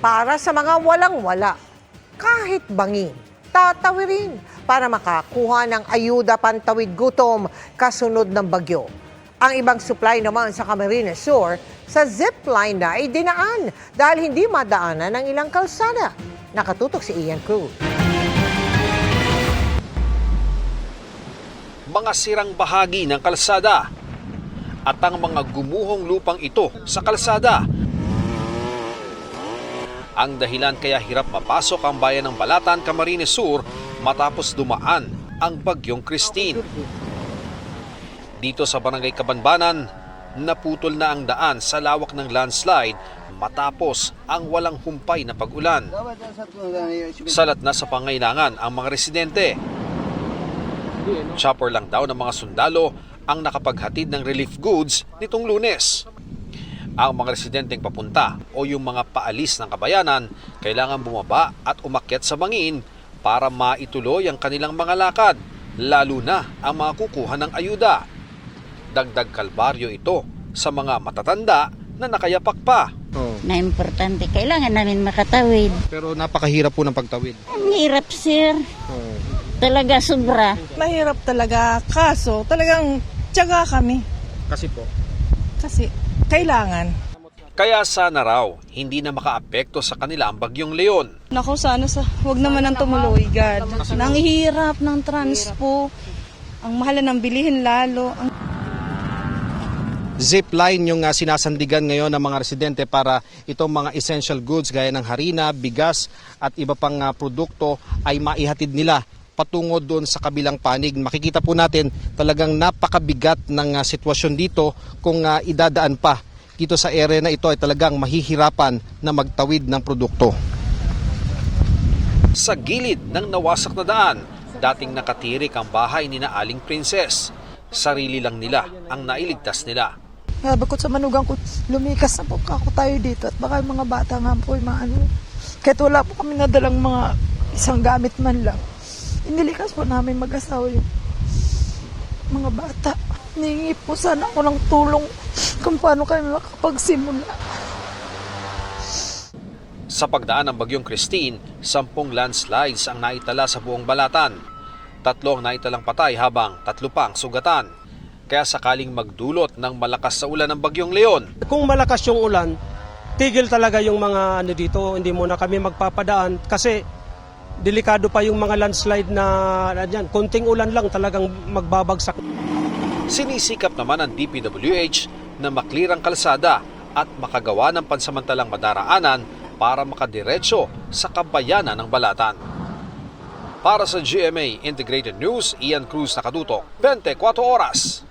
para sa mga walang-wala. Kahit bangin, tatawirin para makakuha ng ayuda pantawid gutom kasunod ng bagyo. Ang ibang supply naman sa Camarines Sur sa zipline na ay dinaan dahil hindi madaanan ng ilang kalsada. Nakatutok si Ian Cruz. Mga sirang bahagi ng kalsada at ang mga gumuhong lupang ito sa kalsada. Ang dahilan kaya hirap mapasok ang bayan ng Balatan, Camarines Sur matapos dumaan ang bagyong Christine. Dito sa Barangay Kabanbanan, naputol na ang daan sa lawak ng landslide matapos ang walang humpay na pag-ulan. Salat na sa pangailangan ang mga residente. Chopper lang daw ng mga sundalo ang nakapaghatid ng relief goods nitong Lunes. Ang mga residenteng papunta o yung mga paalis ng kabayanan kailangan bumaba at umakyat sa bangin para maituloy ang kanilang mga lakad, lalo na ang mga kukuha ng ayuda. Dagdag kalbaryo ito sa mga matatanda na nakayapak pa. Na importante, kailangan namin makatawid. Pero napakahirap po ng pagtawid. Ang hirap, sir. Talaga sobra. Mahirap talaga, kaso talagang tiyaga kami. Kasi po? Kasi kailangan. Kaya sana raw hindi na makaapekto sa kanila ang bagyong Leon. Naku, sana wag naman ang tumuloy, God. Nanghihirap ng transpo. Ang mahal ng bilihin lalo. Zipline yung sinasandigan ngayon ng mga residente para itong mga essential goods gaya ng harina, bigas at iba pang produkto ay maihatid nila patungo doon sa kabilang panig. Makikita po natin talagang napakabigat ng sitwasyon dito kung idadaan pa dito sa area na ito ay talagang mahihirapan na magtawid ng produkto. Sa gilid ng nawasak na daan, dating nakatirik ang bahay ni na Aling Princess. Sarili lang nila ang nailigtas nila. Bakit sa manugang ko, lumikas na po ako tayo dito at baka yung mga bata nga po yung mga ano. Kahit wala po kami nadalang mga isang gamit man lang. Inilikas po namin mag-asawa yung mga bata. Hiningi po sana ako ng tulong kung paano kami makapagsimula. Sa pagdaan ng bagyong Christine, 10 landslides ang naitala sa buong Balatan. 3 ang naitalang patay habang 3 pang sugatan. Kaya sakaling magdulot ng malakas sa ulan ng bagyong Leon. Kung malakas yung ulan, tigil talaga yung mga ano dito, hindi muna kami magpapadaan kasi delikado pa yung mga landslide na dyan. Konting ulan lang talagang magbabagsak. Sinisikap naman ng DPWH na maklir ang kalsada at makagawa ng pansamantalang madaraanan para makadiretso sa kabayanan ng Balatan. Para sa GMA Integrated News, Ian Cruz, nakatutok, 24 oras.